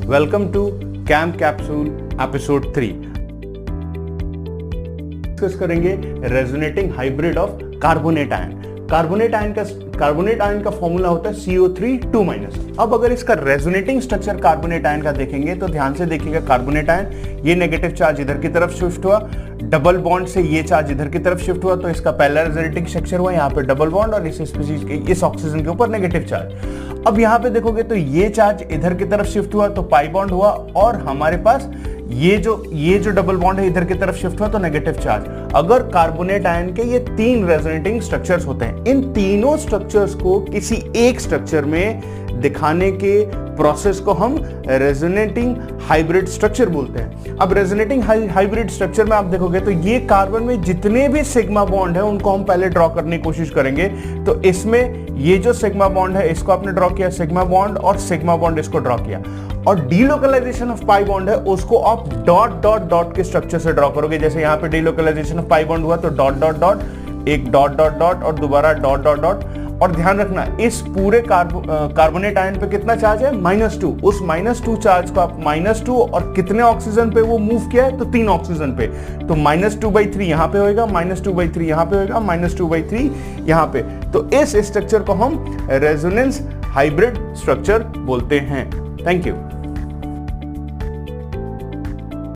Welcome to camp capsule episode 3। Discuss करेंगे resonating hybrid of carbonate ion. Carbonate ion का formula होता है CO3 2-। अब अगर इसका रेजोनेटिंग स्ट्रक्चर कार्बोनेट आयन का देखेंगे तो ध्यान से देखिएगा, कार्बोनेट आयन ये नेगेटिव चार्ज इधर की तरफ शिफ्ट हुआ, डबल बॉन्ड से ये चार्ज इधर की तरफ शिफ्ट हुआ, तो इसका पहला रेजोनेटिंग स्ट्रक्चर हुआ यहाँ पे डबल बॉन्ड और इस स्पीशीज के इस ऑक्सीजन के ऊपर नेगेटिव चार्ज। अब यहाँ पे देखोगे तो ये चार्ज इधर की तरफ शिफ्ट हुआ तो पाई बॉन्ड हुआ, और हमारे पास ये जो डबल बॉन्ड है इधर की तरफ शिफ्ट हुआ तो नेगेटिव चार्ज। अगर कार्बोनेट आयन के ये 3 रेजोनेटिंग स्ट्रक्चर्स होते हैं, इन तीनों स्ट्रक्चर्स को किसी एक स्ट्रक्चर में दिखाने के प्रोसेस को हम रेजोनेटिंग हाइब्रिड स्ट्रक्चर बोलते हैं। अब रेजोनेटिंग हाइब्रिड स्ट्रक्चर में आप देखोगे तो ये कार्बन में जितने भी सिग्मा बॉन्ड है उनको हम पहले ड्रॉ करने की कोशिश करेंगे। तो इसमें ये जो सिग्मा बॉन्ड है इसको आपने ड्रॉ किया, सिग्मा बॉन्ड और सिग्मा बॉन्ड इसको ड्रॉ किया, और डीलोकलाइजेशन ऑफ पाई बॉन्ड है उसको आप डॉट डॉट डॉट के स्ट्रक्चर से ड्रॉ करोगे। जैसे यहाँ पे डीलोकलाइजेशन ऑफ पाई बॉन्ड हुआ तो डॉट डॉट डॉट, एक डॉट डॉट डॉट और दोबारा डॉट डॉट डॉट। और ध्यान रखना इस पूरे कार्बोनेट आयन पे कितना चार्ज है, -2। उस -2 चार्ज को आप -2 और कितने ऑक्सीजन पे वो मूव किया है तो 3 ऑक्सीजन पे, तो -2/3 यहाँ पे होएगा, -2/3 यहाँ पे होएगा, -2/3 यहाँ पे। तो इस स्ट्रक्चर को हम रेजोनेंस हाइब्रिड स्ट्रक्चर बोलते हैं। Thank you.